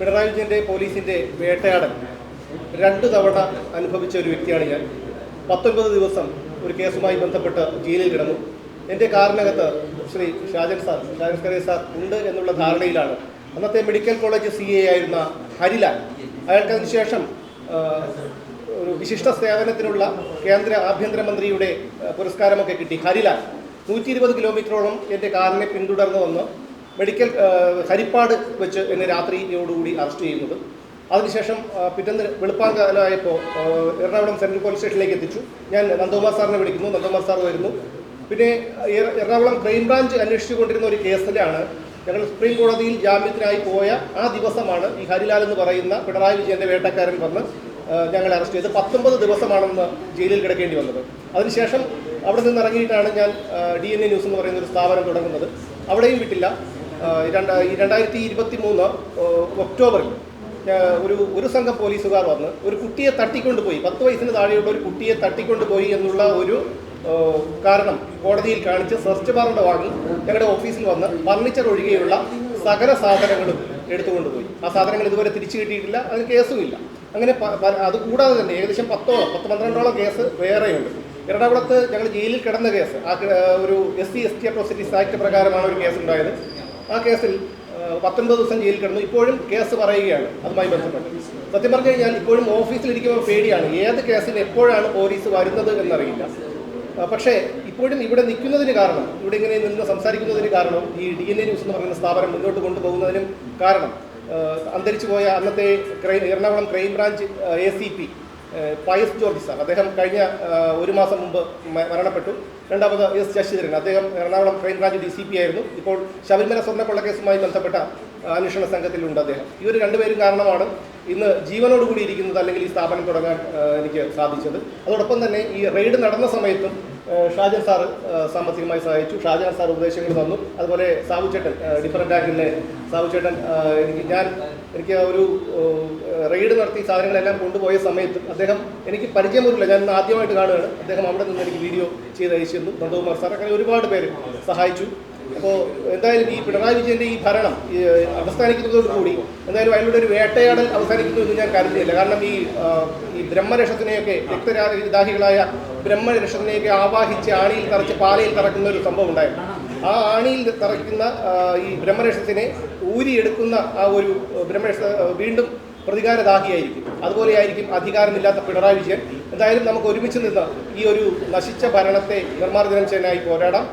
പിണറായി വിജയൻ്റെ പോലീസിൻ്റെ വേട്ടയാടൽ 2 തവണ അനുഭവിച്ച ഒരു വ്യക്തിയാണ് ഞാൻ. 19 ദിവസം ഒരു കേസുമായി ബന്ധപ്പെട്ട് ജയിലിൽ കിടന്നു. എൻ്റെ കാറിനകത്ത് ശ്രീ ഷാജൻ സാർ ഉണ്ട് എന്നുള്ള ധാരണയിലാണ് അന്നത്തെ മെഡിക്കൽ കോളേജ് CA ആയിരുന്ന ഹരിലാൽ. അയാൾക്ക് അതിനുശേഷം ഒരു വിശിഷ്ട സേവനത്തിനുള്ള കേന്ദ്ര ആഭ്യന്തരമന്ത്രിയുടെ പുരസ്കാരമൊക്കെ കിട്ടി. ഹരിലാൽ 120 കിലോമീറ്ററോളം എൻ്റെ കാറിനെ പിന്തുടർന്ന് വന്ന് ഹരിപ്പാട് വെച്ച് എന്നെ രാത്രിയോടുകൂടി അറസ്റ്റ് ചെയ്യുന്നത്. അതിനുശേഷം പിറ്റേന്ന് വെളുപ്പാങ്കാലമായപ്പോൾ എറണാകുളം സെൻട്രൽ പോലീസ് സ്റ്റേഷനിലേക്ക് എത്തിച്ചു. ഞാൻ നന്ദകുമാർ സാറിനെ വിളിക്കുന്നു, നന്ദകുമാർ സാർ വരുന്നു. പിന്നെ എറണാകുളം ക്രൈംബ്രാഞ്ച് അന്വേഷിച്ചുകൊണ്ടിരുന്ന ഒരു കേസിലാണ് ഞങ്ങൾ സുപ്രീം കോടതിയിൽ ജാമ്യത്തിനായി പോയ ആ ദിവസമാണ് ഈ ഹരിലാൽ എന്ന് പറയുന്ന പിണറായി വിജയൻ്റെ വേട്ടക്കാരൻ വന്ന് ഞങ്ങളെ അറസ്റ്റ് ചെയ്ത് 19 ദിവസമാണെന്ന് ജയിലിൽ കിടക്കേണ്ടി വന്നത്. അതിനുശേഷം അവിടെ നിന്ന് ഇറങ്ങിയിട്ടാണ് ഞാൻ DNA ന്യൂസ് എന്ന് പറയുന്ന ഒരു സ്ഥാപനം തുടങ്ങുന്നത്. അവിടെയും വിട്ടില്ല. 2023 ഒക്ടോബറിൽ ഒരു സംഘം പോലീസുകാർ വന്ന് ഒരു കുട്ടിയെ തട്ടിക്കൊണ്ടുപോയി, 10 വയസ്സിന് താഴെയുള്ള ഒരു കുട്ടിയെ തട്ടിക്കൊണ്ടുപോയി എന്നുള്ള ഒരു കാരണം കോടതിയിൽ കാണിച്ച് സെർച്ച് വാറണ്ട് വാങ്ങി ഞങ്ങളുടെ ഓഫീസിൽ വന്ന് ഫർണിച്ചർ ഒഴികെയുള്ള സകല സാധനങ്ങളും എടുത്തുകൊണ്ടുപോയി. ആ സാധനങ്ങൾ ഇതുവരെ തിരിച്ചു കിട്ടിയിട്ടില്ല, അതിന് കേസുമില്ല. അങ്ങനെ അതുകൂടാതെ തന്നെ ഏകദേശം 10-12 കേസ് വേറെയുണ്ട്. എറണാകുളത്ത് ഞങ്ങൾ ജയിലിൽ കിടന്ന കേസ് ഒരു SC/ST അട്രോസിറ്റീസ് ആക്ട് പ്രകാരമാണ് ഒരു കേസ് ഉണ്ടായത്. ആ കേസിൽ 19 ദിവസം ജയിലിൽ കിടന്നു. ഇപ്പോഴും കേസ് പറയുകയാണ് അതുമായി ബന്ധപ്പെട്ട്. സത്യം പറഞ്ഞു കഴിഞ്ഞാൽ ഇപ്പോഴും ഓഫീസിലിരിക്കുമ്പോൾ പേടിയാണ്, ഏത് കേസിന് എപ്പോഴാണ് പോലീസ് വരുന്നത് എന്നറിയില്ല. പക്ഷേ ഇപ്പോഴും ഇവിടെ നിൽക്കുന്നതിന് കാരണം, ഇവിടെ ഇങ്ങനെ നിന്ന് സംസാരിക്കുന്നതിന് കാരണം, ഈ DNA ന്യൂസ് എന്ന് പറയുന്ന സ്ഥാപനം മുന്നോട്ട് കൊണ്ടുപോകുന്നതിനും കാരണം അന്തരിച്ചു പോയ അന്നത്തെ Ernakulam crime branch ACP Pius George sir, അദ്ദേഹം കഴിഞ്ഞ 1 മാസം മുമ്പ് മരണപ്പെട്ടു. രണ്ടാമത് S ശശിധരൻ, അദ്ദേഹം എറണാകുളം ക്രൈംബ്രാഞ്ച് DCP ആയിരുന്നു. ഇപ്പോൾ ശബരിമല സ്വർണ്ണക്കൊള്ളക്കേസുമായി ബന്ധപ്പെട്ട അന്വേഷണ സംഘത്തിലുണ്ട് അദ്ദേഹം. ഇവർ 2 പേരും കാരണമാണ് ഇന്ന് ജീവനോടുകൂടി ഇരിക്കുന്നത്, അല്ലെങ്കിൽ ഈ സ്ഥാപനം തുടങ്ങാൻ എനിക്ക് സാധിച്ചത്. അതോടൊപ്പം തന്നെ ഈ റെയ്ഡ് നടന്ന സമയത്തും ഷാജൻ സാറ് സാമ്പത്തികമായി സഹായിച്ചു. ഷാജൻ സാർ ഉപദേശങ്ങൾ തന്നു. അതുപോലെ സാവുചേട്ടൻ, ഡിഫറൻറ്റ് ആംഗിളിലെ സാവുചേട്ടൻ, എനിക്ക് ഒരു റെയ്ഡ് നടത്തി സാധനങ്ങളെല്ലാം കൊണ്ടുപോയ സമയത്ത് അദ്ദേഹം എനിക്ക് പരിചയമൊന്നുമില്ല, ഞാൻ ആദ്യമായിട്ട് കാണുകയാണ്. അദ്ദേഹം അവിടെ നിന്ന് എനിക്ക് വീഡിയോ ചെയ്ത് അയച്ചു തന്നു. നന്ദകുമാർ സാർ, അങ്ങനെ ഒരുപാട് പേര് സഹായിച്ചു. അപ്പോൾ എന്തായാലും ഈ പിണറായി വിജയൻ്റെ ഈ ഭരണം അവസാനിക്കുന്നതോടുകൂടി എന്തായാലും അതിലൂടെ ഒരു വേട്ടയാടൽ അവസാനിക്കുന്നു എന്ന് ഞാൻ കരുതിയില്ല. കാരണം ഈ ബ്രഹ്മരക്ഷത്തിനെയൊക്കെ, രക്തദാഹികളായ ബ്രഹ്മരക്ഷത്തിനെയൊക്കെ ആവാഹിച്ച് ആണിയിൽ തറച്ച് പാലയിൽ തറക്കുന്ന ഒരു സംഭവം ഉണ്ടായിരുന്നു. ആ ആണിയിൽ തറയ്ക്കുന്ന ഈ ബ്രഹ്മരക്ഷത്തിനെ ഊരിയെടുക്കുന്ന ആ ഒരു ബ്രഹ്മരക്ഷ വീണ്ടും പ്രതികാരദാഹിയായിരിക്കും. അതുപോലെയായിരിക്കും അധികാരമില്ലാത്ത പിണറായി വിജയൻ. എന്തായാലും നമുക്ക് ഒരുമിച്ച് നിന്ന് ഈ ഒരു നശിച്ച ഭരണത്തെ നിർമ്മാർജ്ജനം ചെയ്യാനായി പോരാടാം.